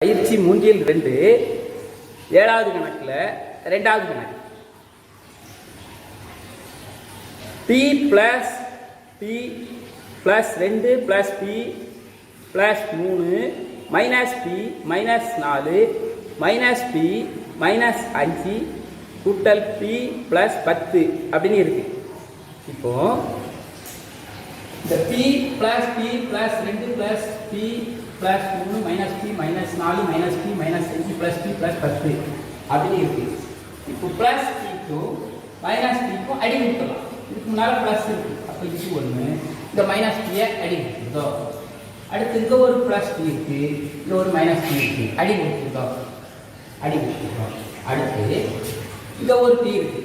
பயிற்சி 3 7வது கணக்கில் 2வது கணக்கு p + p + 2 + p + 3 - p - 4 - p - 5 கூட்டல் p + 10 அப்படின்னு இருக்கு. இப்போ இந்த p + p + 2 + p + 3 - p - 4 - p - 5 + p + 10 அப்படின்னு இருக்கு. இப்போ ப்ளஸ் பிக்கும் மைனஸ் பிக்கும் அடி கொடுத்துடலாம். இதுக்கு முன்னால் ப்ளஸ் இருக்கு, அப்போ இது ஒன்று, இந்த மைனஸ் பியை அடி கொடுத்துருந்தோம். அடுத்து இங்கே ஒரு ப்ளஸ் பி இருக்கு, இங்கே ஒரு மைனஸ் பி இருக்கு, அடி கொடுத்துருந்தோம். அடுத்து இங்கே ஒரு பி இருக்கு,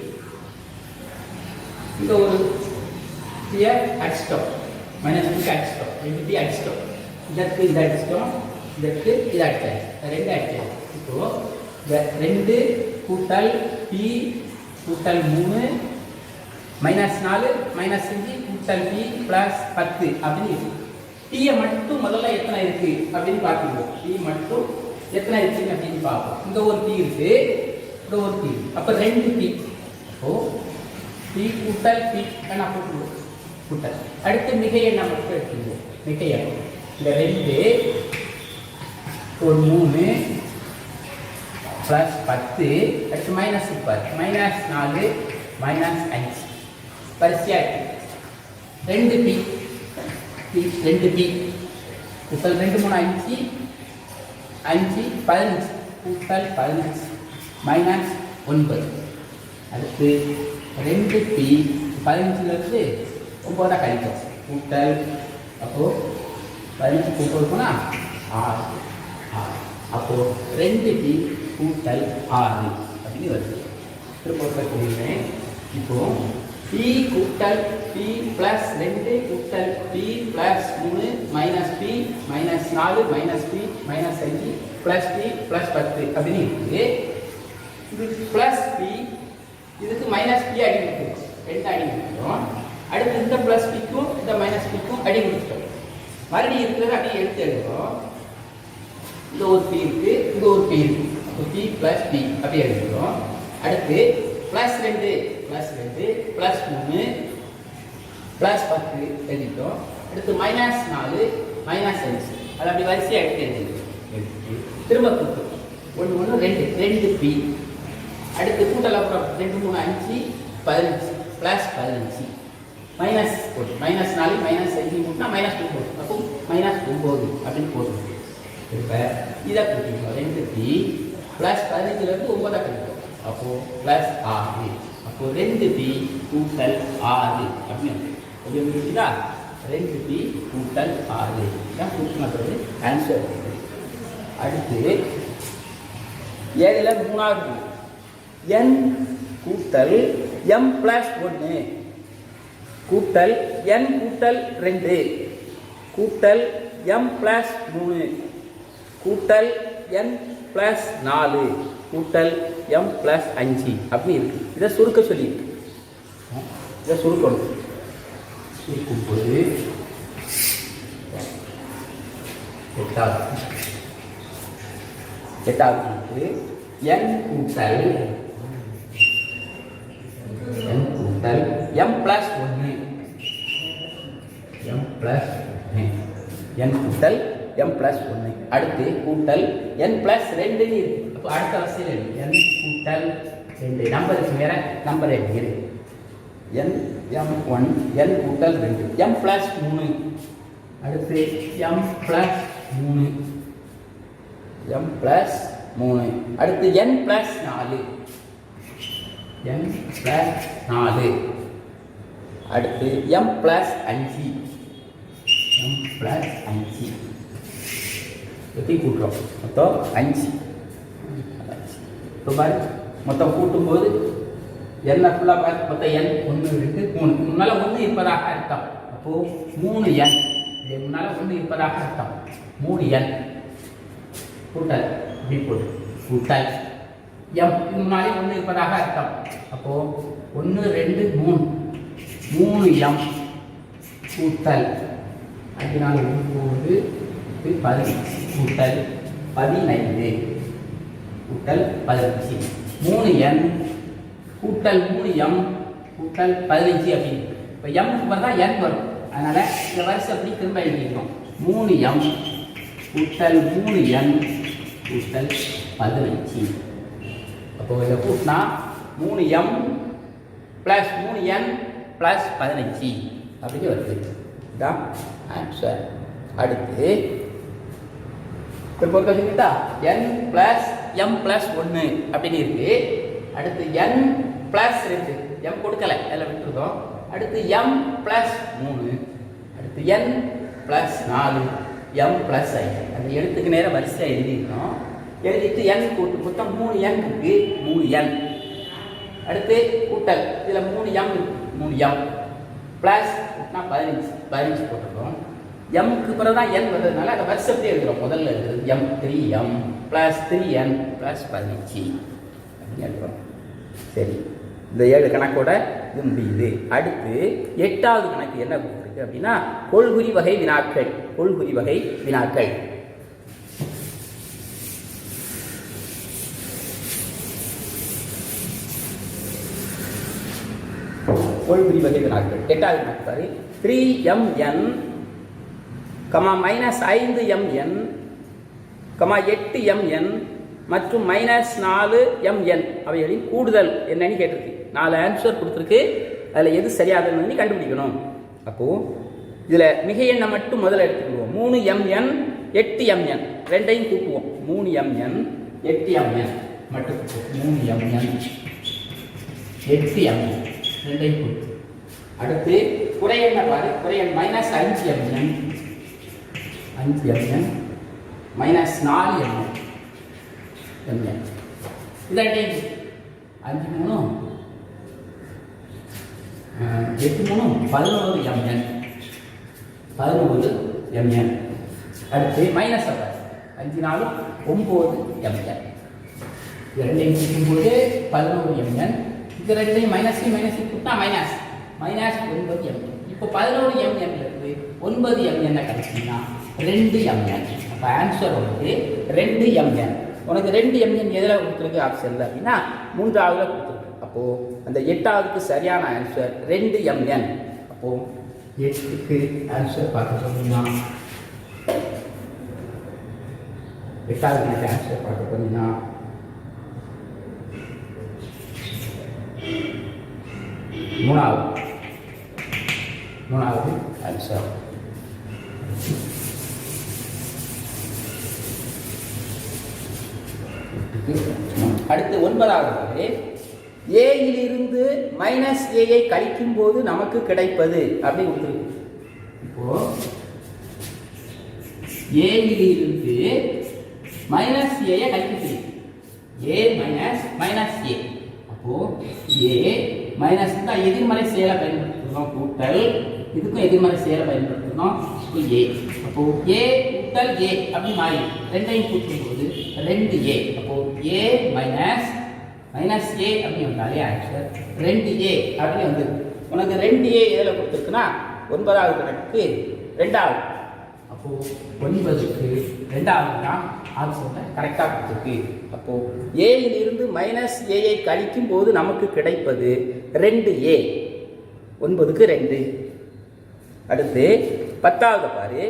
இங்கே ஒரு பியை அடிச்சிட்டோம், மைனஸ் பிக்கு அடிச்சிட்டோம், 2 பி அடிச்சிட்டோம். இதற்கு இதை அடிச்சிட்டோம், இதற்கு இதை அடிச்சாச்சு, 2 அடிச்சாச்சு. இப்போ இந்த 2 கூட்டல் பி கூட்டல் 3 -4 -5 கூட்டல் பி + 10 அப்படின்னு இருக்கு. டீயை மட்டும் முதல்ல எத்தனை இருக்கு அப்படின்னு பார்த்துருவோம். டீ மட்டும் எத்தனை இருக்கு அப்படின்னு பார்ப்போம். இந்த ஒரு டீ இருக்கு, இந்த ஒரு டீ, அப்போ 2 டீ. அப்போ பி கூட்டல் பி என்ன போட்டுருவோம், கூட்டல். அடுத்து மிகை எண்ணை மட்டும் எடுத்துருவோம். மிகை எண்ணம் இந்த 2 ஒரு 3 + 10 அடுத்து மைனஸ் -4 -5 வரிசையாக 2 பி 2 பி கூட்டல் 2 3 5 5 15 கூட்டல் 15 -9. அடுத்து 2 பி 15லிருந்து 9 கழிக்கும் கூட்டல், அப்போ 15 கூட்டல் போனால் 6 அப்போ 2 பி கூட்டல் 6 அப்படின்னு வருது. திரும்ப சொல்லிடுறேன். இப்போ p கூட்டல் p + 2 கூட்டல் p + 3 - p - 4 - p - 5 + p + 10 அப்படின்னு இருக்கு. இதுக்கு ப்ளஸ் p, இதுக்கு மைனஸ் p அடி கொடுத்துருக்கோம், 2 அடி கொடுத்துருக்கோம். அடுத்து இந்த ப்ளஸ் பிக்கும் இந்த மைனஸ் பிக்கும் அடி கொடுத்துட்டோம். மறுபடியும் இருக்கிறத அப்படியே எடுத்து எழுதுறோம். இந்த ஒரு பி இருக்கு, இந்த ஒரு பி இருக்கு, p + p அப்படியே எழுதுறோம். அடுத்து +2 +3 +10 எழுதிட்டோம். அடுத்து -4 -5 அது அப்படி வரிசையாக எடுத்து திரும்ப கூட்டம் 1 1 2 பி. அடுத்து கூட்டல் அப்புறம் 2 3 5 15 +15 மைனஸ் போட்டு -4 -5 கூட்டினா -2 போடும், அப்போ -9 அப்படின்னு போடுது. இப்போ இதை கூட்டிட்டோம், 2 பி +15லேருந்து 9 கிடைக்கும், அப்போது +6. அப்போது 2 பி கூட்டல் 6 அப்படின்னு இருக்குதா. 2 பி கூட்டல் 6 தான் கூட்டினது ஆன்சர். அடுத்து 7ல் 3வது n கூட்டல் m + 1 கூட்டல் n கூட்டல் 2 கூட்டல் m + 3 கூட்டல் n + 4 கூட்டல் m + 5 அப்படி இருக்கு. இதை சுருக்க சொல்லியிருக்கு. இதை சுருக்கணும். சுருக்கும்போது 8வது n கூட்டல் m கூட்டல் m + 1 m + 1 n கூட்டல் m + 1 அடுத்து கூட்டல் n + 2 இருக்கு. அப்போ அடுத்த வரிசையில் n கூட்டல் 2 நம்பருக்கு வேற நம்பர் இருக்கு. n m1 n கூட்டல் 2 m + 3 அடுத்து m + 3 m + 3 அடுத்து n + 4 n + 4 அடுத்து m + 5 m + 5 எப்படி கூட்டுறோம், மொத்தம் 5. இப்போ பாரு, மொத்தம் கூட்டும்போது என்ன ஃபுல்லாக பாரு, மொத்தம் n 1 2 3 முன்னால் 1 இருப்பதாக அர்த்தம். அப்போது 3n, இது முன்னால் 1 இருப்பதாக அர்த்தம். 3n கூட்டல் இப்படி போட்டு கூட்டல் m முன்னாலே 1 இருப்பதாக அர்த்தம். அப்போது 1 2 3 3m கூட்டல் 5 4 9 10 கூட்டல் 15 கூட்டல் 15 3n கூட்டல் 3m கூட்டல் 15 அப்படின்னு. இப்போ எம்க்கு பார்த்தா n வரும். அதனால் இந்த வரிசை அப்படி திரும்ப எழுதிக்கிறோம். 3m கூட்டல் 3n கூட்டல் 15. அப்போ இதை கூட்டினா 3m ப்ளஸ் 3n ப்ளஸ் 15 அப்படின்னு வருது. இதுதான் ஆன்சர். அடுத்து திரும்ப சொல்லிக்கிட்டா n ப்ளஸ் m ப்ளஸ் 1 அப்படின்னு இருக்கு. அடுத்து n ப்ளஸ் 2 m கொடுக்கலை எல்லாம் விட்டுருக்கோம். அடுத்து m ப்ளஸ் 3 அடுத்து n ப்ளஸ் 4 m ப்ளஸ் 5 அந்த எழுத்துக்கு நேரம் வரிசையாக எழுதிக்கணும். எழுதிட்டு n கூட்டு மொத்தம் 3n இருக்கு 3n. அடுத்து கூட்டல் இதில் 3m இருக்கு 3m ப்ளஸ் கூட்டினா 15 போட்டுருக்கோம். எம்க்கு பிறகு தான் n வர்றதுனால அதை வருஷத்தையே எழுதுகிறோம். முதல்ல எழுதுறது m 3m plus 3n plus 15 அப்படின்னு எழுதுகிறோம். சரி, இந்த 7 கணக்கோட இது முடியுது. அடுத்து 8வது கணக்கு என்ன கொடுத்துருக்கு அப்படின்னா கொள்குறி வகை வினாக்கள். கொள்குறி வகை வினாக்கள். கொள்குறி வகை வினாக்கள் 8வது கணக்கு பாரு. 3mn -5mn 8mn மற்றும் -4mn அவைகளின் கூடுதல் என்னன்னு கேட்டிருக்கு. 4 ஆன்சர் கொடுத்துருக்கு. அதில் எது சரியாதுன்னு கண்டுபிடிக்கணும். அப்போது இதில் மிக எண்ணை மட்டும் முதல்ல எடுத்துக்கிடுவோம். 3mn 8mn ரெண்டையும் கூட்டுவோம். 3mn 8mn மட்டும் 3mn 8mn ரெண்டையும் கூட்டு. அடுத்து குறையெண்ணை பாரு. குறையெண் -5mn 5mn -4mn mn இதாட்டையும் 5 3 8 3 11mn 11mn. அடுத்து மைனஸ் 5 4 9mn. இது ரெண்டையும் கூட்டும்போது 11mn. இது ரெண்டையும் மைனஸ் கூட்டினா மைனஸ் 9mn. இப்போ 11mn இருக்கு 9mn கழிச்சிங்கன்னா 2mn. அப்போ ஆன்சர் வந்து 2mn. உனக்கு 2mn எதில் கொடுத்துருக்கு ஆப்ஷனில் அப்படின்னா 3வது கொடுத்துருக்கு. அப்போது அந்த 8வதுக்கு சரியான ஆன்சர் 2mn. அப்போது 8க்கு ஆன்சர் பார்க்க சொன்னீங்கன்னா 8வது ஆன்சர் பார்க்க போனீங்கன்னா 3வது ஆன்சர். அடுத்து 9வது ஏயிலிருந்து -a கழிக்கும் போது நமக்கு கிடைப்பது அப்படி கொடுத்துருக்கு. இப்போ ஏயிலிருந்து -a கழிக்கிறது a -a. அப்போ a மைனஸ் தான் எதிர்மறை செயலை பயன்படுத்துகிறோம். கூட்டல் இதுக்கும் எதிர்மறை செயலை பயன்படுத்துகிறோம். a. அப்போ a கூட்டல் a அப்படி மாறி ரெண்டையும் கூட்டும்போது 2a. அப்போ a மைனஸ் a அப்படி வந்தாலே ஆன்சர் 2a அப்படின்னு வந்து உனக்கு 2a எதில் கொடுத்துருக்குன்னா 9வது கணக்கு 2வது. அப்போது 9க்கு 2வது தான் ஆப்ஷனில் கரெக்டாக கொடுத்துருக்கு. அப்போது ஏயிலிருந்து -a கழிக்கும் போது நமக்கு கிடைப்பது 2a. 9க்கு 2. அடுத்து 10வது பாரு.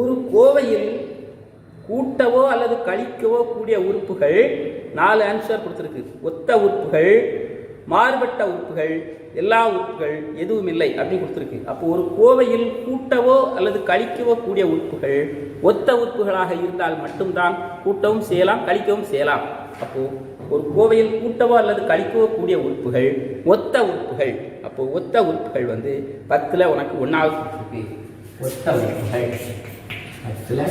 ஒரு கோவையில் கூட்டவோ அல்லது கழிக்கவோ கூடிய உறுப்புகள் 4 ஆன்சர் கொடுத்துருக்கு. ஒத்த உறுப்புகள், மாறுபட்ட உறுப்புகள், எல்லா உறுப்புகள் எதுவும் இல்லை அப்படி கொடுத்துருக்கு. அப்போ ஒரு கோவையில் கூட்டவோ அல்லது கழிக்கவோ கூடிய உறுப்புகள் ஒத்த உறுப்புகளாக இருந்தால் மட்டும்தான் கூட்டவும் செய்யலாம் கழிக்கவும் செய்யலாம். அப்போ ஒரு கோவையில் கூட்டவோ அல்லது கழிக்கவோ கூடிய உறுப்புகள் ஒத்த உறுப்புகள். அப்போ ஒத்த உறுப்புகள் வந்து 10ல் உனக்கு 1வது கொடுத்துருக்கு. ஒத்த உறுப்புகள் 10ல்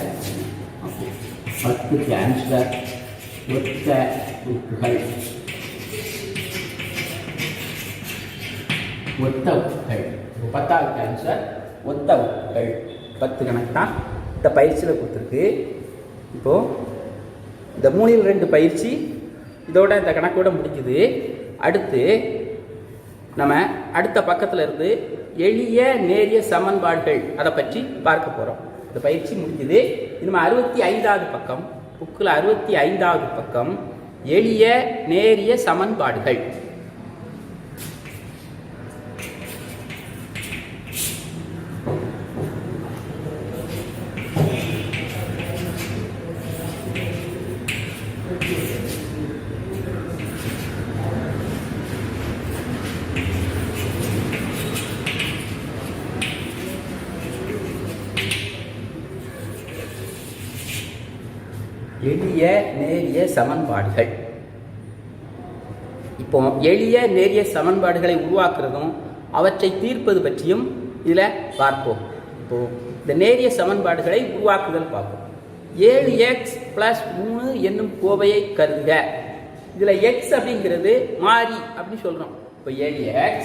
10க்கு ஆன்சர் ஒத்த உறுப்புகள். ஒத்த உறுப்புகள் 10வது ஆன்சர் ஒத்த உறுப்புகள். 10 கணக்கு தான் இந்த பயிற்சியில் கொடுத்துருக்கு. இப்போது இந்த 3ல் 2 பயிற்சி இதோட இந்த கணக்கோட முடிக்குது. அடுத்து நம்ம அடுத்த பக்கத்தில் இருந்து எளிய நேரிய சமன்பாடுகள் அதை பற்றி பார்க்க போகிறோம். இந்த பயிற்சி முடிக்குது. இனிமேல் 65வது பக்கம் புக்கில் 65வது பக்கம் எளிய நேரிய சமன்பாடுகள். எளிய நேரிய சமன்பாடுகள். இப்போ எளிய நேரிய சமன்பாடுகளை உருவாக்குறதும் அவற்றை தீர்ப்பது பற்றியும் இதில் பார்ப்போம். இப்போ இந்த நேரிய சமன்பாடுகளை உருவாக்குதல் பார்ப்போம். 7x + 3 என்னும் கோவையை கருதுக. இதில் எக்ஸ் அப்படிங்கிறது மாறி அப்படின்னு சொல்கிறோம். இப்போ 7x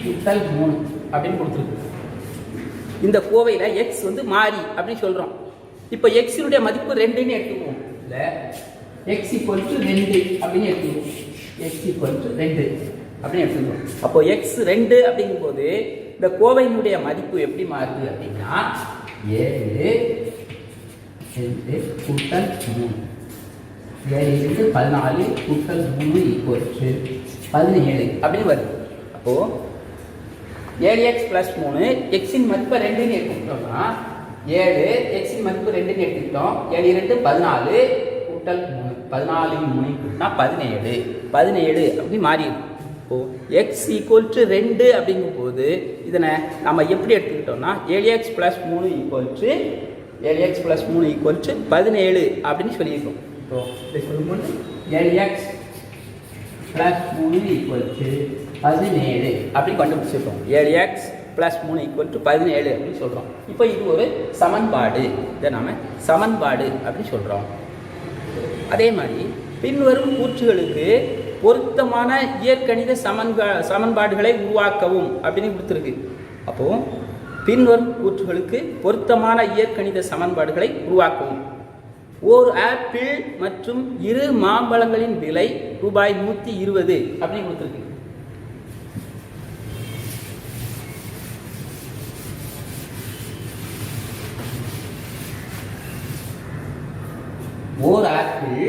+ 3 அப்படின்னு கொடுத்துருக்கு. இந்த கோவையில் எக்ஸ் வந்து மாறி அப்படின்னு சொல்கிறோம். இப்போ எக்ஸினுடைய மதிப்பு 2ன்னு எடுத்துக்குவோம். இல்லை எக்ஸ் = 2 அப்படின்னு எடுத்துக்குவோம். எக்ஸ் = 2 அப்படின்னு எடுத்துக்குவோம். அப்போ எக்ஸ் 2 அப்படிங்கும்போது இந்த கோவையினுடைய மதிப்பு எப்படி மாறுது அப்படின்னா 7 2 கூட்டல் 3 7 14 கூட்டல் 3 = 17 அப்படின்னு வருது. அப்போ 7x + 3 எக்ஸின் மதிப்பை 2ன்னு எடுத்துக்கிட்டோம்னா 7 எக்ஸின் மதிப்பு 2ன்னு எடுத்துக்கிட்டோம். 7 2 14 கூட்டல் 3 14 3 கூட்டினா 17 17 அப்படி மாறிடும். இப்போது எக்ஸ் = 2 அப்படிங்கும் போது இதனை நம்ம எப்படி எடுத்துக்கிட்டோம்னா 7x + 3 7x + 3 17 அப்படின்னு சொல்லியிருக்கோம். இப்போ இதை சொல்லும்போது 7x + 3 17 அப்படி கண்டுபிடிச்சிருக்கோம். 7x + 3 17 அப்படின்னு சொல்கிறோம். இப்போ இது ஒரு சமன்பாடு. இதை நாம் சமன்பாடு அப்படின்னு சொல்கிறோம். அதே மாதிரி பின்வரும் கூற்றுகளுக்கு பொருத்தமான இயற்கணித சமன்பாடுகளை உருவாக்கவும் அப்படின்னு கொடுத்துருக்கு. அப்போது பின்வரும் கூற்றுகளுக்கு பொருத்தமான இயற்கணித சமன்பாடுகளை உருவாக்கவும். ஒரு ஆப்பிள் மற்றும் 2 மாம்பழங்களின் விலை ரூபாய் 120 அப்படின்னு கொடுத்துருக்கு. ஓர் ஆப்பிள்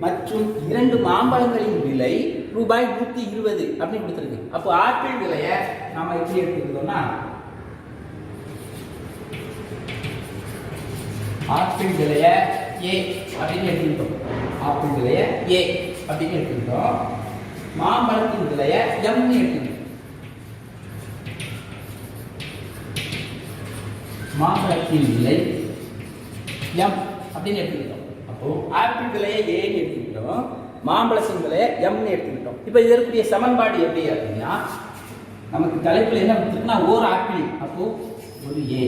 மற்றும் 2 மாம்பழங்களின் விலை ரூபாய் 120 அப்படின்னு கொடுத்துருக்கு. அப்போ ஆப்பிள் விலையை நாம எப்படி எடுத்துக்கிட்டோம்னா ஆப்பிள் விலைய A அப்படின்னு எடுத்துக்கிட்டோம். ஆப்பிள் விலைய A அப்படின்னு எடுத்துக்கிட்டோம். மாம்பழத்தின் விலைய M எடுத்துக்கிட்டோம். மாம்பழத்தின் விலை M அப்படின்னு எடுத்துக்கிட்டோம். அப்போ ஆப்பிள் விலையை ஏன்னு எடுத்துக்கிட்டோம், மாம்பழத்தின் விலையை எம்னு எடுத்துக்கிட்டோம். இப்போ இதற்குரிய சமன்பாடு எப்படி அப்படின்னா நமக்கு தலைப்பில் என்ன கொடுத்துருக்குன்னா ஓர் ஆப்பிள் அப்போ ஒரு A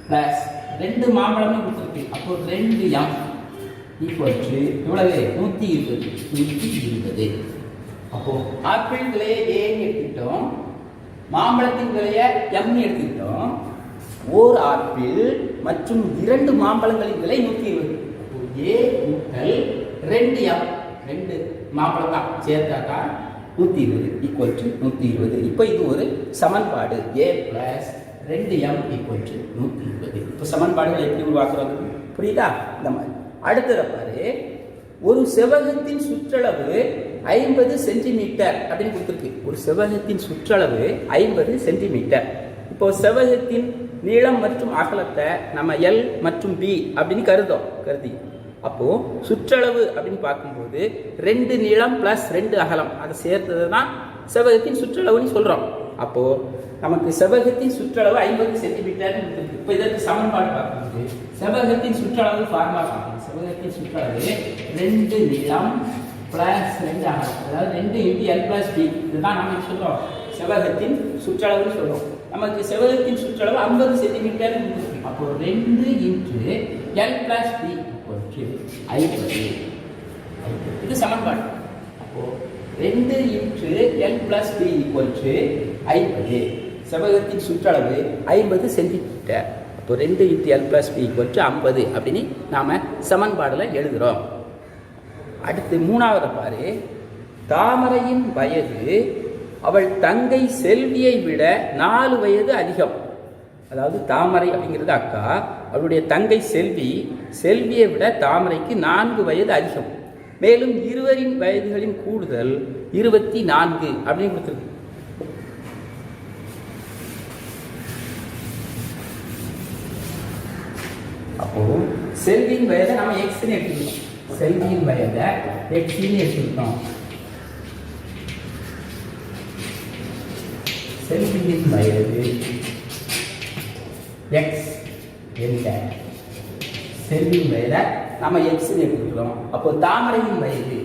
பிளஸ் 2 மாம்பழம்னு கொடுத்துருக்கு. அப்போ 2m இவ்வளவு 120. அப்போ ஆப்பிள் விலையை ஏன்னு எடுத்துக்கிட்டோம், மாம்பழத்தின் விலையை எம்னு எடுத்துக்கிட்டோம். ஓர் ஆப்பிள் மற்றும் 2 மாம்பழங்களின் விலை 120. A = 2m 2 மாம்பழம் தான் சேர்த்தாக்கா 120 = 120. இப்போ இது ஒரு சமன்பாடு. A + 2m = 120. இப்போ சமன்பாடுகளை எப்படி உருவாக்குறது புரியுதா? இந்த மாதிரி அடுத்தது பாரு, ஒரு செவ்வகத்தின் சுற்றளவு 50 சென்டிமீட்டர் அப்படின்னு கொடுத்துருக்கு. ஒரு செவ்வகத்தின் சுற்றளவு 50 சென்டிமீட்டர். இப்போ செவ்வகத்தின் நீளம் மற்றும் அகலத்தை நம்ம L மற்றும் B அப்படின்னு கருதி அப்போ சுற்றளவு அப்படின்னு பார்க்கும்போது 2 நீளம் + 2 அகலம் அதை சேர்த்தது தான் செவ்வகத்தின் சுற்றளவுன்னு சொல்றோம். அப்போ நமக்கு செவ்வகத்தின் சுற்றளவு 50 சென்டிமீட்டர். இப்போ இதற்கு சமன்பாடு பார்க்கும்போது செவ்வகத்தின் சுற்றளவு ஃபார்முலா பார்க்கணும். செவ்வகத்தின் சுற்றளவு 2 நீளம் + 2 அகலம், அதாவது 2 × L + B. இதுதான் நம்ம சொல்றோம் செவ்வகத்தின் சுற்றளவுன்னு சொல்றோம். நமக்கு செவ்வகத்தின் சுற்றளவு 50 சென்டிமீட்டர். அப்போ 2 × L + B = 50. இது சமன்பாடு. அப்போ 2 × L + B = 50. செவ்வகத்தின் சுற்றளவு 50 சென்டிமீட்டர். அப்போ 2 × L + B = 50 அப்படின்னு நாம சமன்பாடுல எழுதுறோம். அடுத்து மூணாவது பாரு, தாமரையின் வயது அவள் தங்கை செல்வியை விட 4 வயது அதிகம். அதாவது தாமரை அப்படிங்கிறது அக்கா, அவருடைய தங்கை செல்வி. செல்வியை விட தாமரைக்கு 4 வயது அதிகம். மேலும் இருவரின் வயதுகளின் கூடுதல் 24 அப்படின்னு கொடுத்துருக்கு. அப்போ செல்வியின் வயதை நம்ம எக்ஸ்ன்னு எடுத்துக்கிட்டோம். செல்வியின் வயதை எக்ஸ்ன்னு எடுத்துக்கிட்டோம். செல்வியின் வயது எக்ஸ் என்ற செல்வியின் வயதை நம்ம எக்ஸ்ன்னு எடுத்துக்கிறோம். அப்போ தாமரையின் வயது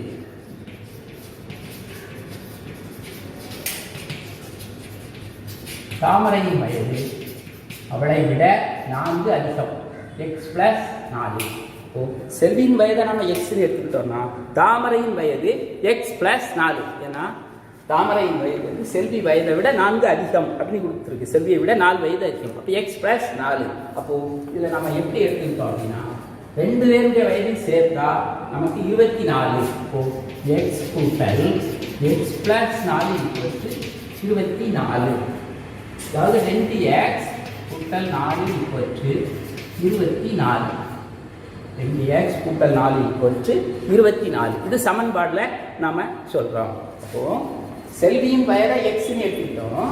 அவளை விட 4 அதிகம். X plus 4. செல்வியின் வயதை நம்ம எக்ஸ்ன்னு எடுத்துக்கிட்டோம்னா தாமரையின் வயது எக்ஸ் பிளஸ் 4. ஏன்னா தாமரையின் வயது வந்து செல்வி வயதை விட 4 அதிகம் அப்படின்னு கொடுத்துருக்கு. செல்வியை விட 4 வயது அதிகம். அப்போ எக்ஸ் பிளஸ் 4. அப்போ இதை நம்ம எப்படி எடுத்துக்கிட்டோம் அப்படின்னா 2 பேருடைய வயதை சேர்த்தா நமக்கு 24. இப்போ எக்ஸ் கூட்டல் எக்ஸ் பிளஸ் 4 24. அதாவது 2x கூட்டல் 4 24. 2x கூட்டல் 4 24. இது சமன்பாடில் நாம் சொல்கிறோம். அப்போ செல்வியின் வயதை எக்ஸ்ன்னு எடுத்துக்கிட்டோம்.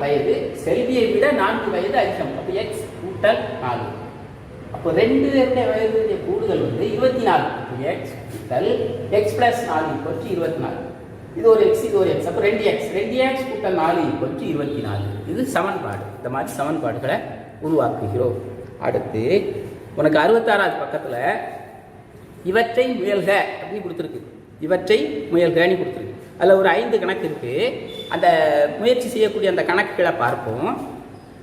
வயது செல்வியை விட 4 வயது அதிகம். அப்போ எக்ஸ் கூட்டல் 4. அப்போ 2 பேருடைய வயதுடைய கூடுதல் வந்து 24. எக்ஸ் கூட்டல் எக்ஸ் பிளஸ் 4 24. இது ஒரு எக்ஸ், இது ஒரு எக்ஸ். அப்போ 2x கூட்டல் 4 24. இது சமன்பாடு. இந்த மாதிரி சமன்பாடுகளை உருவாக்குகிறோம். அடுத்து உனக்கு 66வது பக்கத்தில் இவற்றை முயல்க அப்படின்னு கொடுத்துருக்கு. இவற்றை முயல்கன்னு கொடுத்துருக்கு. அதில் ஒரு 5 கணக்கு இருக்கு. அந்த முயற்சி செய்யக்கூடிய அந்த கணக்குகளை பார்ப்போம்.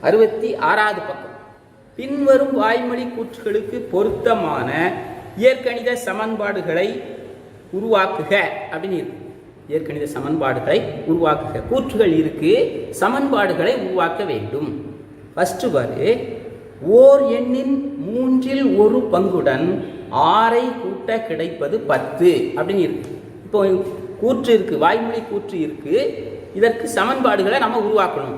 66வது பக்கம். பின்வரும் வாய்மொழி கூற்றுகளுக்கு பொருத்தமான இயற்கணித சமன்பாடுகளை உருவாக்குக அப்படின்னு இருக்கு. இயற்கணித சமன்பாடுகளை உருவாக்குக. கூற்றுகள் இருக்கு, சமன்பாடுகளை உருவாக்க வேண்டும். ஃபர்ஸ்ட் பாரு, ஓர் எண்ணின் 3இல் 1 பங்குடன் 6ஐ கூட்ட கிடைப்பது 10 அப்படின்னு இருக்கு. இப்போ கூற்று இருக்கு, வாய்மொழி கூற்று இருக்கு. இதற்கு சமன்பாடுகளை நம்ம உருவாக்கணும்.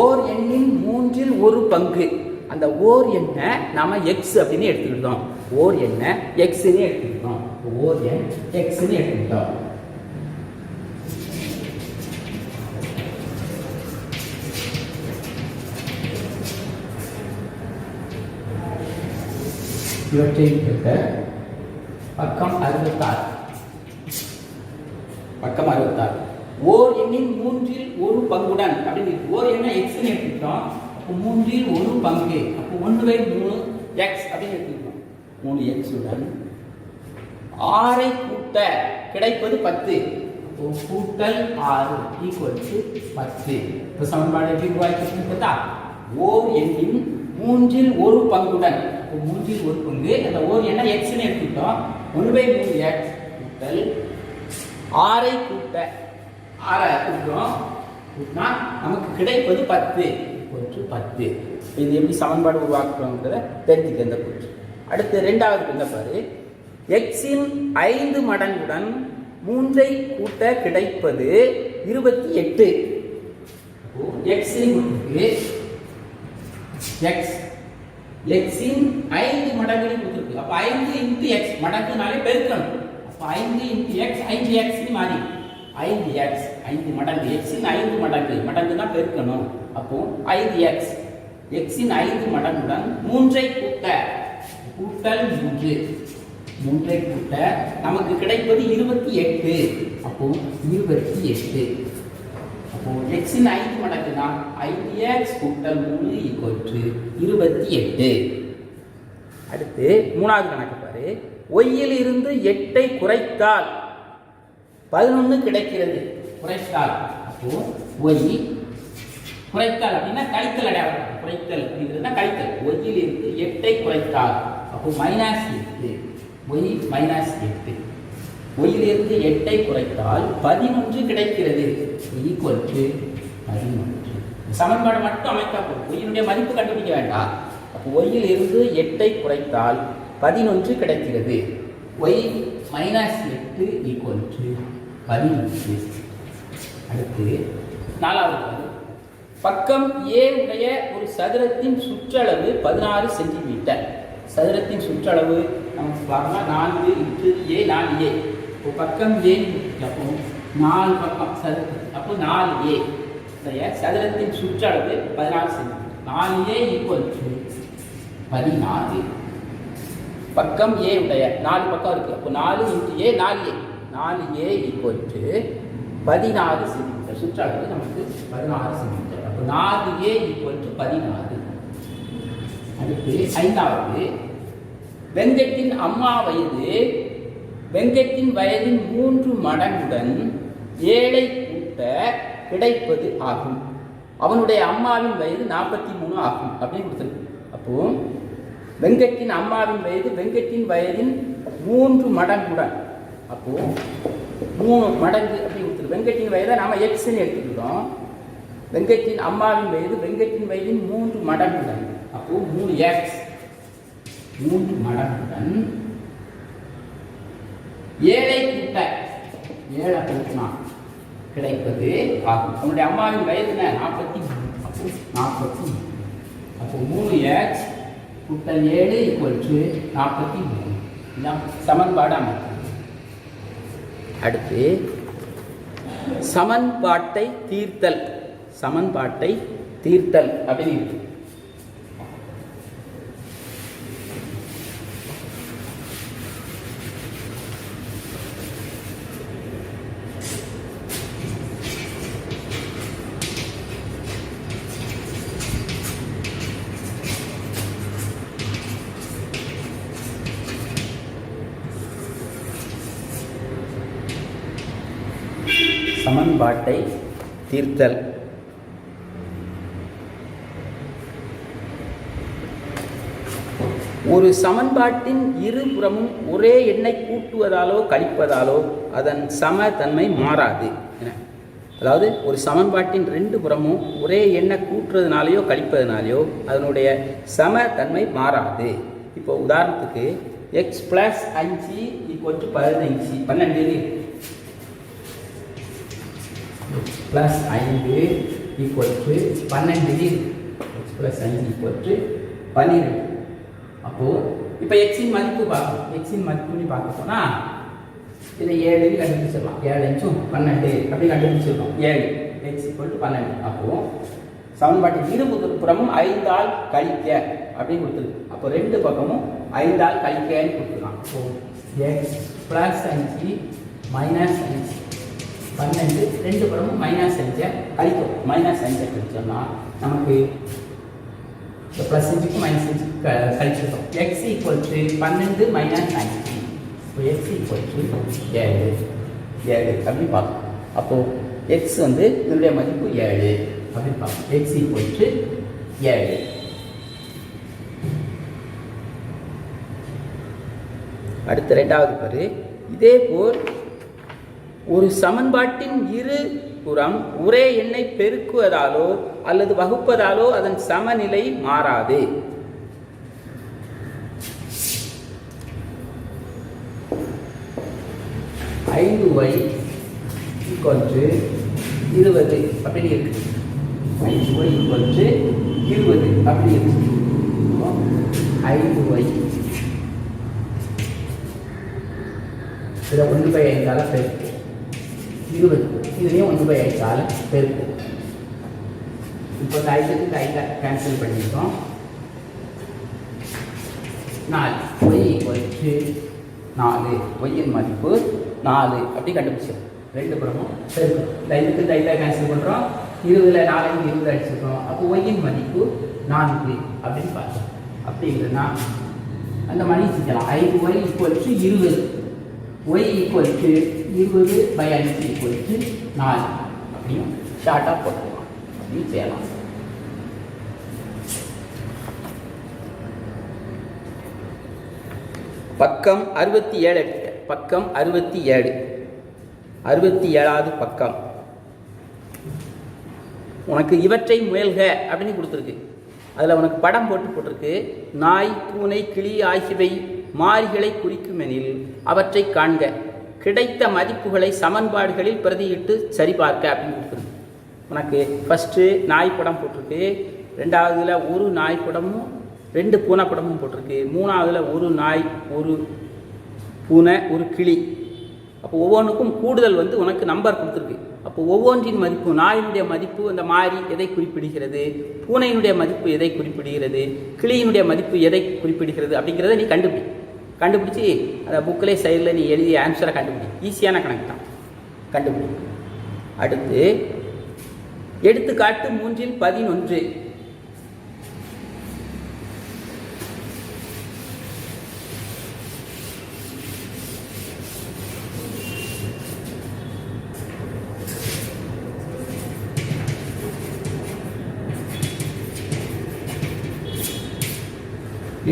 ஓர் எண்ணின் 3இல் 1 பங்கு. அந்த ஓர் எண்ணை நாம எக்ஸ் அப்படின்னு எடுத்துக்கிட்டோம். ஓர் எண்ணை எக்ஸ்ன்னு எடுத்துக்கிட்டோம். ஓர் எண் எக்ஸ்ன்னு எடுத்துக்கிட்டோம். இவற்றை பக்கம் 66. ஓர் எண்ணின் 3இல் 1 பங்குடன் அப்படின்னு ஓர் எண்ணை எக்ஸ்ன்னு எடுத்துக்கிட்டோம். அப்போ 3இல் 1 பங்கு. அப்போ 1/3 எக்ஸ் அப்படின்னு எடுத்துக்கிட்டோம். 3x உடன் 6ஐ கூட்ட கிடைப்பது 10. அப்போ கூட்டல் 6 = 10. இப்போ சமன்பாடு எப்படி உருவாக்கி பார்த்தா, ஓர் எண்ணின் 3இல் 1 பங்குடன். அப்போ 3இல் 1 பங்கு. அந்த ஓர் எண்ணை எக்ஸ்ன்னு எடுத்துக்கிட்டோம். 1/3 எக்ஸ் கூட்டல் 6ஐ கூட்ட 6 கூட்டுறோம். கூட்டினா நமக்கு கிடைப்பது 10 = 10. இது எப்படி சமன்பாடு உருவாக்குறோங்கிறத தெரிஞ்சுக்க இந்த கூற்று. அடுத்து 2வது என்ன பாரு, எக்ஸின் 5 மடங்குடன் 3ஐ கூட்ட கிடைப்பது 28. எக்ஸின் எக்ஸின் 5 மடங்குன்னு கொடுத்துருக்கு. அப்போ 5 × x மடங்குனாலே பெருக்கணும். அப்போ 5 × x 5x மாறி 5x 5 மடங்கு. எக்ஸின் 5 மடங்கு தான் பெருக்கணும். அப்போ 5x எக்ஸின் 5 மடங்குடன் 3ஐ கூட்டல் 3ஐ கூட்ட நமக்கு கிடைப்பது 28. அப்போ 28. அப்போ எக்ஸின் 5 மடங்குனா 5x கூட்டல் 3 = 28. அடுத்து 3வது கணக்கு பாரு, ஒய்யில் இருந்து 8ஐ குறைத்தால் 11 கிடைக்கிறது. குறைத்தால் அப்போ ஒய் குறைத்தால் அப்படின்னா கழித்தல் அடையாளம். குறைத்தல் அப்படிங்கிறதுனா கழித்தல். ஒய்யில் இருந்து 8ஐ குறைத்தால் அப்போ -8. ஒய் -8. ஒய்யில் இருந்து 8ஐ குறைத்தால் 11 கிடைக்கிறது. = 11. சமன்பாடு மட்டும் அமைத்தா போதும். ஒய்யினுடைய மதிப்பு கண்டுபிடிக்க வேண்டாம். அப்போ ஒய்யில் இருந்து 8ஐ குறைத்தால் 11 கிடைக்கிறது. y -8 = 11. அடுத்து 4வது பக்கம் A உடைய ஒரு சதுரத்தின் சுற்றளவு 16 சென்டிமீட்டர். சதுரத்தின் சுற்றளவு நமக்கு பார்க்கலாம் 4 × A 4A. இப்போ பக்கம் A அப்போ 4 பக்கம் சதுரத்தின் அப்போ 4A உடைய சதுரத்தின் சுற்றளவு 16 சென்டிமீட்டர். 4A = 16. பக்கம் A உடைய 4 பக்கம் இருக்கு. அப்போ 4 × A 4A. 4A = 16 centimetre. சுற்றளவு நமக்கு 16 சென்டிமீட்டர். அப்போ 4A = 16. அடுத்து 5வது வெங்கட்டின் அம்மா வயது வெங்கட்டின் வயதின் 3 மடங்குடன் 7 கூட்ட கிடைப்பது ஆகும். அவனுடைய அம்மாவின் வயது 43 ஆகும் அப்படின்னு கொடுத்துருக்கு. அப்போ வெங்கட்டின் அம்மாவின் வயது வெங்கட்டின் வயதின் 3 மடங்குடன், அப்போ 3 மடங்கு அப்படின்னு கொடுத்துருக்கு. வெங்கட்டின் வயதை நாம எக்ஸ்ன்னு எடுத்துக்கிட்டோம். வெங்கட்டின் அம்மாவின் வயது வெங்கட்டின் வயதின் 3 மடங்குடன், அப்போ 3x 3 மடங்குடன் 7 கூட்ட 7 கூட்டினா கிடைப்பது ஆகும். அவனுடைய அம்மாவின் வயது என்ன 43. அப்போ 43. அப்போ 3x கூட்டல் 7 = 43. இதான் சமன்பாடு அமைப்பு. அடுத்து சமன்பாட்டை தீர்த்தல். சமன்பாட்டை தீர்த்தல் அப்படின்னு இருக்கு. சமன்பாட்டை தீர்த்தல். ஒரு சமன்பாட்டின் இருபுறமும் ஒரே எண்ணை கூட்டுவதாலோ கழிப்பதாலோ அதன் சமதன்மை மாறாது. அதாவது ஒரு சமன்பாட்டின் 2 புறமும் ஒரே எண்ணை கூட்டுறதுனாலையோ கழிப்பதுனாலையோ அதனுடைய சமதன்மை மாறாது. இப்போ உதாரணத்துக்கு x + 5 = 15. 12 + 5 = 12. x + 5 = 12. அப்போ இப்போ எக்ஸின் மதிப்பு பார்க்கணும். எக்ஸின் மதிப்புன்னு பார்க்க போனா இதை 7 கண்டுபிடிச்சிடலாம். 7 × 12 அப்படி கண்டுபிடிச்சிடலாம். 7 x = 12. அப்போ சமன்பாட்டின் இருபுறமும் 5 ஆல் கழிக்க அப்படின்னு கொடுத்துருக்கு. அப்போ 2 பக்கமும் 5 ஆல் கழிக்கன்னு கொடுத்துருக்கான். ஸோ x + 5 - 5 12 2 புறமும் -5 கழிக்கும். -5 கழிச்சோம்னா நமக்கு இந்த ப்ளஸ் 5க்கு -5 கழிச்சிருக்கோம். x = 12 - 5. இப்போ x = 7 அப்படின்னு பார்க்கணும். அப்போது x வந்து இதனுடைய மதிப்பு 7 அப்படின்னு பார்க்கணும். x = 7. அடுத்த 2வது பாரு. இதேபோல் ஒரு சமன்பாட்டின் இரு புறம் ஒரே எண்ணை பெருக்குவதாலோ அல்லது வகுப்பதாலோ அதன் சமநிலை மாறாது. y = 20 அப்படி இருக்கு. 5y = 20 அப்படி இருக்கு. 5y இதை 1/5 பெருக்கு 20. இதுலேயும் 1/5 பெருக்கு. இப்போ இந்த 5க்கு 5 கேன்சல் பண்ணியிருக்கோம். 4 y = 4. ஒய்யின் மதிப்பு 4 அப்படி கண்டுபிடிச்சோம். 2 புறமும் பெருக்கு. இந்த 5க்கு இந்த 5 கேன்சல் பண்ணுறோம். 20ல் 4 20 அடிச்சிருக்கோம். அப்போ ஒய்யின் மதிப்பு 4 அப்படின்னு பார்த்தோம். அப்படி இல்லைன்னா அந்த மணி செஞ்சலாம். 5y = 20. y = 20/5 = 4 அப்படியும் ஷார்ட்டாக போட்டுக்கலாம். அப்படின்னு செய்யலாம். பக்கம் 67. பக்கம் 67. 67வது பக்கம். உனக்கு இவற்றை முயல்க அப்படின்னு கொடுத்துருக்கு. அதில் உனக்கு படம் போட்டிருக்கு. நாய், பூனை, கிளி ஆகியவை மாறிகளை குறிக்குமெனில் அவற்றை காண்க. கிடைத்த மதிப்புகளை சமன்பாடுகளில் பிரதியிட்டு சரிபார்க்க அப்படின்னு கொடுத்துருக்கு. உனக்கு ஃபஸ்ட்டு நாய் படம் போட்டிருக்கு, ரெண்டாவதுல ஒரு நாய் படமும் 2 பூனை படமும் போட்டிருக்கு, மூணாவதுல ஒரு நாய், ஒரு பூனை, ஒரு கிளி. அப்போ ஒவ்வொன்றுக்கும் கூடுதல் உனக்கு நம்பர் கொடுத்துருக்கு. அப்போ ஒவ்வொன்றின் மதிப்பு, நாயினுடைய மதிப்பு அந்த மாறி எதை குறிப்பிடுகிறது, பூனையினுடைய மதிப்பு எதை குறிப்பிடுகிறது, கிளியினுடைய மதிப்பு எதை குறிப்பிடுகிறது அப்படிங்கிறத நீ கண்டுபிடிச்சி அந்த புக்கிலே சைடில் நீ எழுதிய ஆன்சரை கண்டுபிடி. ஈஸியான கணக்கு தான், கண்டுபிடி. அடுத்து எடுத்துக்காட்டு 3-11.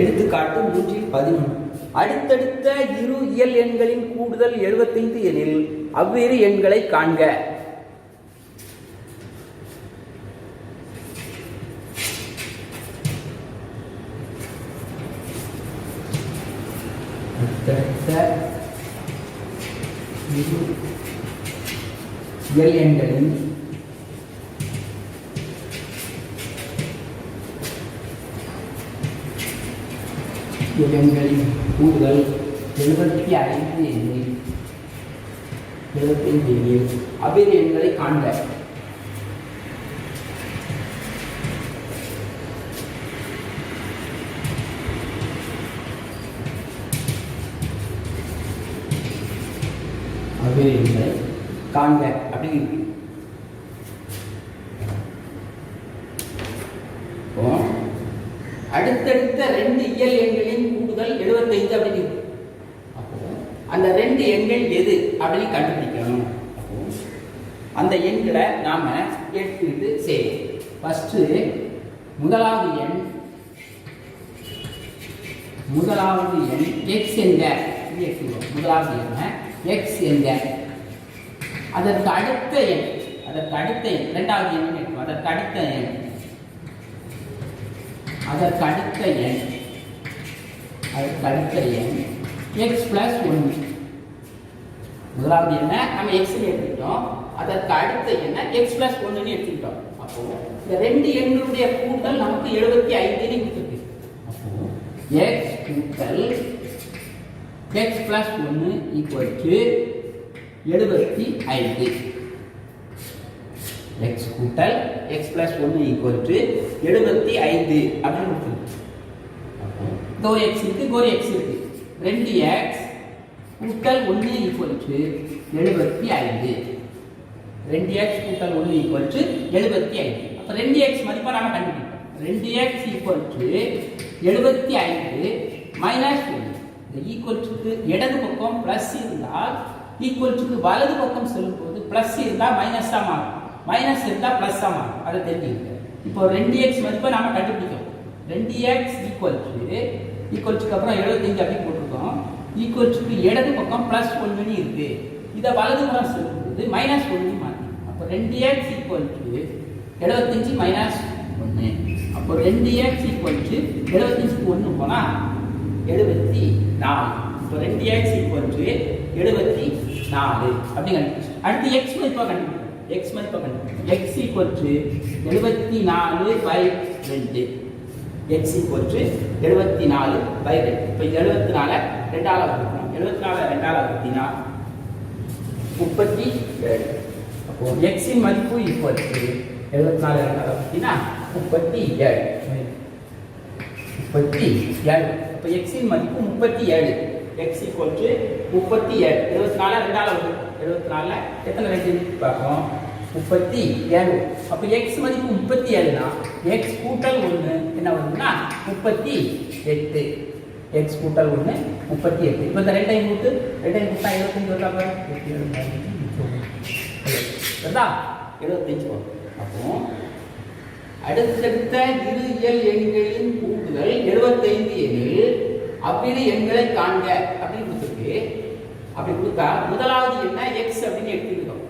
எடுத்துக்காட்டு 3-11. அடுத்தடுத்த இரு இயல் எண்களின் கூடுதல் 75 எனில் அவ்வேறு எண்களை காண்க. அடுத்தடுத்த இரு இயல் எண்களின் எண்களின் கூடுதல் 75 எனில் அவ்வேறு எண்களை காண்க. அவ்வேறு எண்களை காண்க அப்படின்னு அடுத்தடுத்த 2 இயல் எண்களின் கூடுதல் 75 அப்படின்னு. அப்போ அந்த 2 எண்கள் எது அப்படின்னு கண்டுபிடிக்கணும். அப்போ அந்த எண்களை நாம எடுத்துக்கிட்டு செய்வோம். ஃபர்ஸ்ட் முதலாவது எண் x என்க. முதலாவது எண் x என்க. அதற்கு அடுத்த எண் இரண்டாவது எண் எடுக்கும். அதற்கு அடுத்த எண் x plus 1. முதலாவது எண்ணை நம்ம x எடுத்துக்கிட்டோம், அதற்கு அடுத்த எண்ணை x plus 1 எடுத்துக்கிட்டோம். அப்போ இந்த 2 எண்களுடைய கூட்டல் நமக்கு 75 கொடுத்துருக்கு. அப்போ x கூட்டல் x plus 1 equal to 75. x கூட்டல் x plus 1 equal to 75 அப்படின்னு கொடுத்துருக்கு. அப்போ x இருக்கு, ஒரு x இருக்கு. 2x கூட்டல் 1 equal to 75. 2x கூட்டல் 1 equal to 75. அப்போ 2x மதிப்பை நாம கண்டுபிடிப்போம். 2x equal to 75 minus 1. இந்த ஈக்குவல்ஸுக்கு இடது பக்கம் பிளஸ் இருந்தால் ஈக்குவல்ஸுக்கு வலது பக்கம் செல்லும்போது பிளஸ் இருந்தால் மைனஸாக மாறும், மைனஸ் இருந்தால் ப்ளஸ்ஸாக மாறும். அதை தெரிஞ்சுக்கிட்டு இப்போ 2x மதிப்பை நாம் கண்டுபிடிக்கணும். 2x ஈக்குவல்ஸுக்கு அப்புறம் 75 அப்படி போட்டிருக்கோம். ஈக்குவல்ஸுக்கு இடது பக்கம் ப்ளஸ் 1 இருக்கு, இதை வலது புறம் செல்லும்போது மைனஸ் 1 மாற்றி. அப்போ 2x ஈக்குவல்ஸு 75 minus 1. அப்போ 2x ஈக்குவல்ஸு 75க்கு 1 போனால் 74. இப்போ 2x ஈக்குவல்ஸு 74 அப்படி கண்டுபிடிச்சு. அடுத்து x மதிப்பாக கண்டுபிடிக்கும். x மதிப்பை கண்டுபிடிக்கும். x equal to 74/2. x equal to 74/2. இப்போ 74 2ஆல் வகுக்கணும். 74 2ஆல் வகுத்தினா 37. அப்போ x இன் மதிப்பு ஈக்குவல் டு 74 2ஆல் வகுத்தினா 37. அப்போ x இன் மதிப்பு 37. x equal to 37. 74 2ஆல் வகுக்கணும். 74 எத்தனை ரெண்டு பார்ப்போம்? 37. அப்போ x மதிப்பு 37னா x கூட்டல் 1 என்ன வருதுன்னா 38. x கூட்டல் 1 38. இப்போ இந்த ரெண்டையும் கூட்டா 75 வருதா? 75 வரும். அப்போ அடுத்தடுத்த இரு இயல் எண்களின் கூடுதல் 75 எனில் அவ்விரு எண்களை காண்க அப்படின்னு கொடுத்துருக்கு. அப்படி கொடுத்தா முதலாவது என்ன x அப்படின்னு எடுத்துக்கிட்டோம்.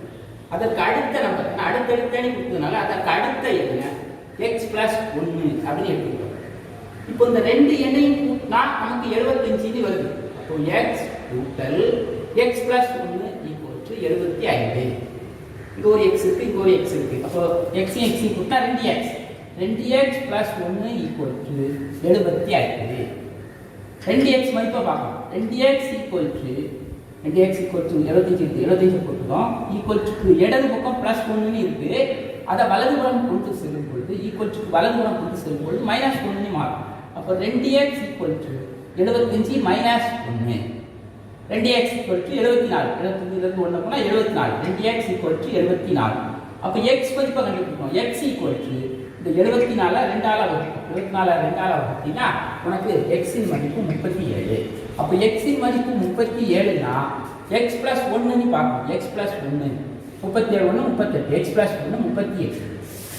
அதற்கு அடுத்த நம்பர் அடுத்தடுத்த கொடுத்ததுனால அதற்கு அடுத்த என்ன x plus 1 அப்படின்னு எடுத்துக்கிட்டோம். இப்போ இந்த ரெண்டு எண்ணையும் கூட்டினா நமக்கு 75 வருது. அப்போ எக்ஸ் கூட்டல் எக்ஸ் பிளஸ் 1 ஈக்குவல் டு 75. இங்க ஒரு எக்ஸ் இருக்கு, இங்க ஒரு எக்ஸ் இருக்கு. அப்போ எக்ஸையும் எக்ஸையும் கூட்டினா 2x. 2x plus 1 equal to 75. 2x மதிப்பை பார்க்கலாம். 2x ஈக்குவல் டு 75 இருக்கு. 75 போட்டுக்கோம். ஈக்குவல் டு இடது பக்கம் பிளஸ் 1 இருக்கு. அதை வலதுபுறம் கொண்டு செல்லும் பொழுது ஈக்குவல் டு வலதுபுறம் கொண்டு செல்லும் பொழுது மைனஸ் 1 மாறும். அப்போ 2x equal to 75 minus 1. 2x equal to 74. 75 1 போனால் 74. 2x equal to 74. அப்போ x மதிப்பை கண்டுபிடிக்கணும். x ஈக்குவல் டு இந்த 74 2ஆல் வகுக்கும். 74 2ஆல் வகுத்தீங்கன்னா உனக்கு x இன் மதிப்பு 37. அப்போ x இன் மதிப்பு 37னா x பிளஸ் 1 பார்க்கணும். x plus 1 37 1 38. x plus 1 38.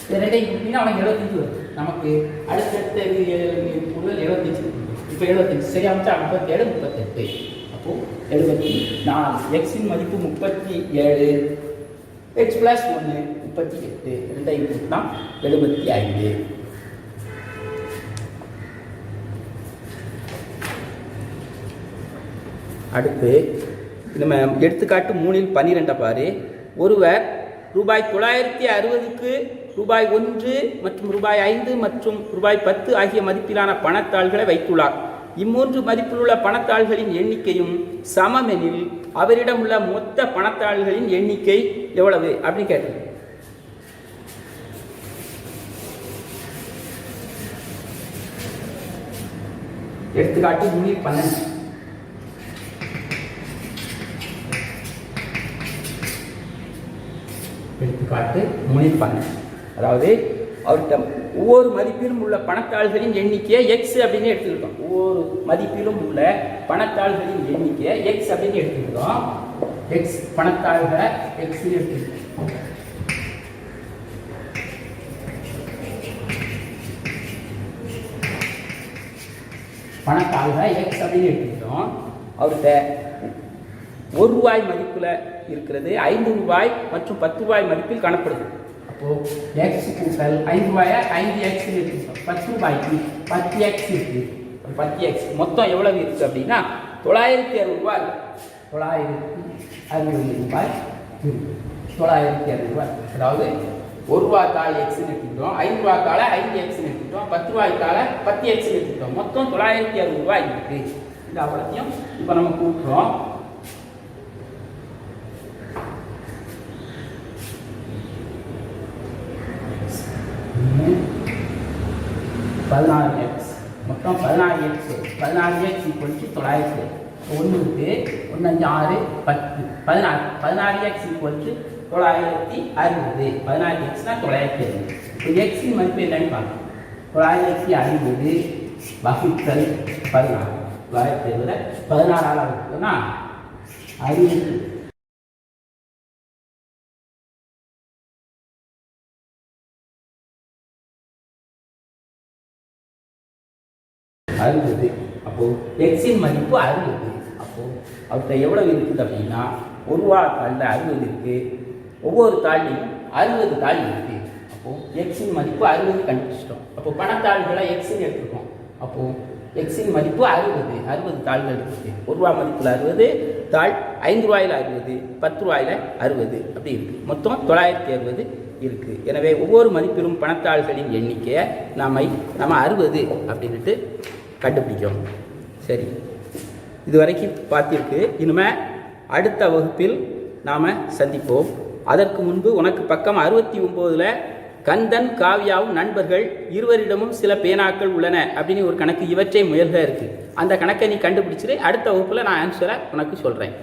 இது ரெண்டையும் கூட்டினா அவனுக்கு 75 வரும். நமக்கு அடுத்தடுத்த 75. இப்போ 75 சரியா வச்சா 57 38. அப்போ 74. எக்ஸின் மதிப்பு 37. X plus 1 38. ரெண்டையும் கூட்டினா 75. அடுத்து நம்ம எடுத்துக்காட்டு 3இல் 12 பாரு. ஒருவர் ரூபாய் 960க்கு ரூபாய் 1 மற்றும் ரூபாய் 5 மற்றும் ரூபாய் 10 ஆகிய மதிப்பிலான பணத்தாள்களை வைத்துள்ளார். இம்மூன்று மதிப்பில் உள்ள பணத்தாள்களின் எண்ணிக்கையும் சமமெனில் அவரிடம் உள்ள மொத்த பணத்தாள்களின் எண்ணிக்கை எவ்வளவு அப்படின்னு கேட்டது. எடுத்துக்காட்டு 3:12. எடுத்துக்காட்டு 3:12. அதாவது அவர்கிட்ட ஒவ்வொரு மதிப்பிலும் உள்ள பணத்தாள்களின் எண்ணிக்கையை எக்ஸ் அப்படின்னு எடுத்துக்கிட்டோம். ஒவ்வொரு மதிப்பிலும் உள்ள பணத்தாள்களின் எண்ணிக்கையை எக்ஸ் அப்படின்னு எடுத்துக்கிட்டோம். எக்ஸ் பணத்தாள்களை எக்ஸ் எடுத்துக்கிட்டோம். பணத்தாள்களை எக்ஸ் அப்படின்னு எடுத்துக்கிட்டோம். அவர்கிட்ட ₹1 மதிப்புல இருக்கிறது 5 ரூபாய் மற்றும் 10 ரூபாய் மதிப்பில் காணப்படுது. அப்போ எக்ஸ் கூட்டல் 5 ரூபாயை 5x எடுத்துக்கிட்டோம். 10 ரூபாய்க்கு 10x இருக்கு. 10x மொத்தம் எவ்வளவு இருக்கு அப்படின்னா 960 ரூபாய். 960 ரூபாய் இருக்கு. 960 ரூபாய். அதாவது ₹1 தாள் எக்ஸ் எடுத்துக்கிட்டோம், 5 ரூபாய் தாளை 5x எடுத்துக்கிட்டோம், 10 ரூபாய் தாளை 10x எடுத்துக்கிட்டோம். மொத்தம் 960 ரூபாய் இருக்கு. இந்த அவ்வளோத்தையும் இப்போ நம்ம கூட்டுறோம். மொத்தம் 16x. 16x equal to 900. 1 இருக்கு. 1 5 6 10 16. 16x equal to 960. 16xனா 960. இப்போ எக்ஸின் மதிப்பு என்னன்னு பார்க்கணும். 960 வகுத்தல் 16. 960 16ஆல் வகுத்தோம்னா 60. அப்போ எக்ஸின் மதிப்பு 60. அப்போ அவர்கிட்ட எவ்வளவு இருக்குது அப்படின்னா ₹1 தாளில் 60 இருக்கு. ஒவ்வொரு தாள்லையும் 60 தாள் இருக்கு. அப்போ எக்ஸின் மதிப்பு 60 கண்டுபிடிச்சிட்டோம். அப்போ பணத்தாள்களை எக்ஸின் எடுத்துருக்கோம். அப்போ எக்ஸின் மதிப்பு 60 தாள்கள் இருக்கு. ₹1 மதிப்பில் 60 தாள், 5 ரூபாயில் 60, 10 ரூபாயில் 60 அப்படி இருக்கு. மொத்தம் 960 இருக்கு. எனவே ஒவ்வொரு மதிப்பிலும் பணத்தாள்களின் எண்ணிக்கையை நம்ம 60 அப்படின்ட்டு கண்டுபிடிக்கணும். சரி, இது வரைக்கும் பார்த்திருக்கு. இனிமேல் அடுத்த வகுப்பில் நாம் சந்திப்போம். அதற்கு முன்பு உனக்கு பக்கம் 69ல் கந்தன் காவியாவும் நண்பர்கள் இருவரிடமும் சில பேனாக்கள் உள்ளன அப்படின்னு ஒரு கணக்கு, இவற்றை முயல்க இருக்குது. அந்த கணக்கை நீ கண்டுபிடிச்சிட்டு அடுத்த வகுப்பில் நான் ஆன்சரை உனக்கு சொல்கிறேன்.